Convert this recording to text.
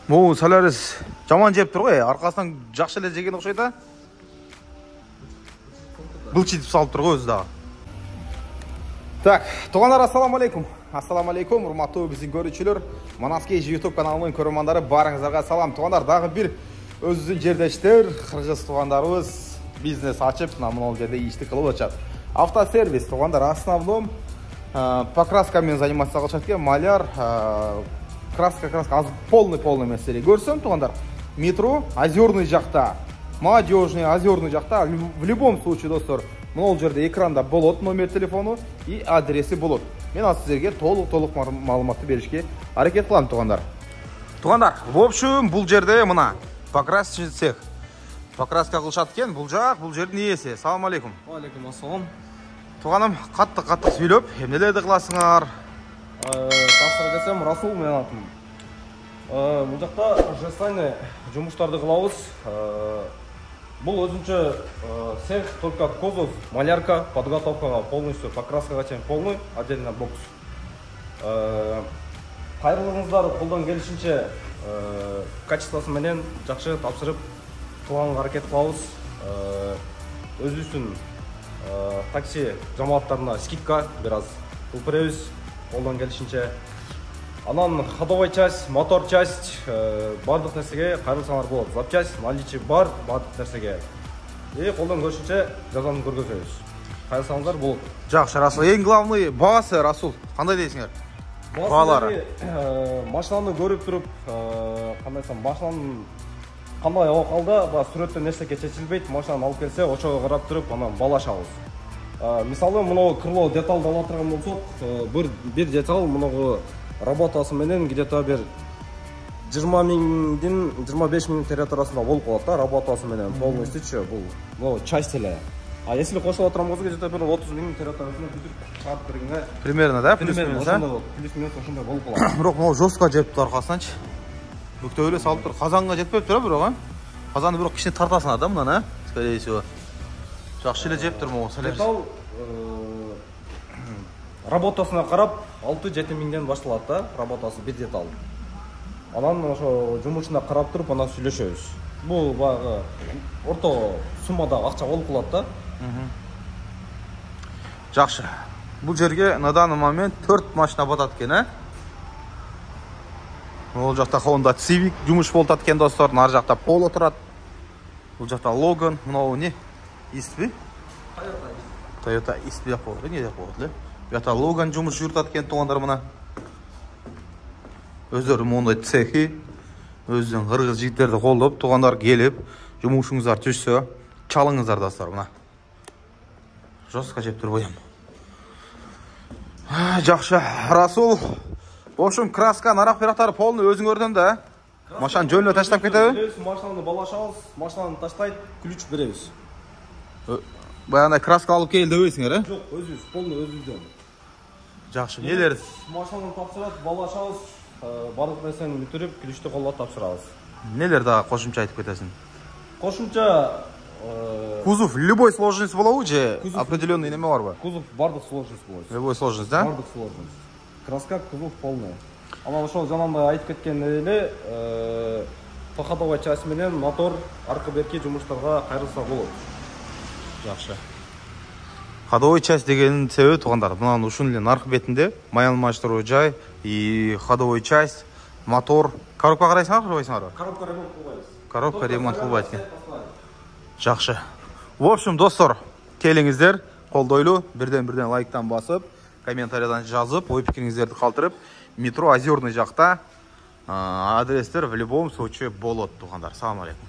Бұл солярис жаман жеп тұр ғой, арқасынан жақшы эле жеген окшойт. Былчитип салып тұр ғой өзі дағы. Так, туғандар, ассаламу алейкум. Ассаламу алейкум, урматтуу биздин көрүүчүлөр. Манаскей YouTube каналынын көрөрмандары, барыңыздарга салам. Туғандар, дагы бир өзүбүздүн жердештер, кыргыз туғандарыбыз бизнес ачып, мына жерде ишти кылып атышат. Автосервис туғандар, основном покраскамен заниматься кылышат экен, маляр, краска полный меселе. Көрсөм туғандар, метро озерный жакта, молодежный озерный жакта, в любом случае достор, мына жерде экранда болот номер телефону и адреси болот. Мен азыр силерге толук маалыматты беришке аракет кылам туғандар. Туғандар, в общем, бул жерде мына покрасочный цех. Покраска кылышат экен, бул жердин ээси. Салам алейкум. Алейкум ассалам. Туғаным, катты сүйлөп, эмнелерди кыласыңар? Тапсырып кетсем, Расул менен атым. Бул жакта жестайный жумуштарды кылабыз. Бул өзүнчө цех, только кузов, малярка, подготовкага полностью, покраскага чейин полный, отдельно бокс. Кайрылыңыздар колдон келишинче качествосы менен жакшы тапшырып кылганга аракет кылабыз. Өзүбүздүн такси жамааттарына скидка бир аз кылып беребиз колдон келишинче. Анан ходовой часть, мотор часть, бардык нерсеге кайрылсаңар болот. Запчасть, наличие бар бардык нерсеге. Колдон көрүшүнчө жазаны көргөзөбүз. Кайрылсаңар болот. Жакшы, Расул. Эң главный багасы, Расул. Кандай дейсиңер? Баалары. Машинаны көрүп туруп, кандай десем, машинанын кандай абакалда, сүрөттөн нерсе чечилбейт, машинаны алып келсе, ошого карап туруп, анан баалашабыз. Мисалы, мына крыло деталды ала турган болсок, бир деталь мына работасы менен где-то бир 20 миңдин 25 миң теңге арасында болуп калат да, работасы менен полностью бул часть эле. А если кошулуп отурган болсо, где-то бир 30 миң теңге арасында бүтүп чыгарып бергенге примерно да, плюс-минус ошондой болуп калат. Бирок могу жестко жеп аркасынанчы. Бүктөп эле салып тур. Казанга жетпеп тур, бирок казанды бирок кичине тартасыңар да мындан, скорее всего. Жакшы эле жеп тур могу солярис. Работасына карап 6-7 миңден башталат да, работасы бир деталь. Анан ошо жумушуна карап туруп, анан сүйлөшөбүз. Бул баягы орто суммада акча болуп калат да. Жакшы. Бул жерге на данный момент 4 машина батат экен, Ол жакта Honda Civic жумуш болуп атат экен достор, нар жакта Polo турат. Бул жакта Logan, мынау не? Истби? Toyota Истби деп коет, не деп коет эле? Бята Logan жумуш жүрүп атат туғандар мына. Өздөрү мондай цехи, өздөрүн кыргыз жигиттерди колдоп, туғандар келип, жумушуңуздар түшсө, чалыңыздар достор мына. Жостко жеп тур боям. Жакшы, Расул. В общем, краска, нарак пирактары полный өзүңөрдөн да. Машинаны жөнүнө таштап кетеби? Машинаны балашабыз, машинаны таштайт, ключ беребиз. Баягындай краска алып кел дебейсиңер, Жок, өзүбүз, полный өзүбүздөн. Жакшы, нелер? Машинаны тапшырат, балашабыз, бардык нерсени бүтүрүп, ключту колдоп тапшырабыз. Нелер да кошумча айтып кетесиң? Кошумча кузов любой сложности болобу же определенный неме барбы? Кузов бардык сложность болот. Любой сложность, да? Бардык сложность. Краска, кузов полный. Анан ошол жанагындай айтып кеткен эле, ходовой часть менен мотор аркы берки жумуштарга кайрылса болот. Жакшы. Ходовой часть дегенин себеби туғандар, мынанын ушун эле наркы бетинде маялмаштыруу жай и ходовой часть, мотор, коробка карайсыңар, карабайсыңар? Коробка ремонт кылбайбыз. Коробка ремонт кылбайт экен. Жакшы. В общем, достор, келиңиздер, колдойлу, бирден лайктан басып, комментарийдан жазып, ой пикириңиздерди калтырып, метро Озерный жакта адрестер в любом случае болот туғандар. Салам алейкум.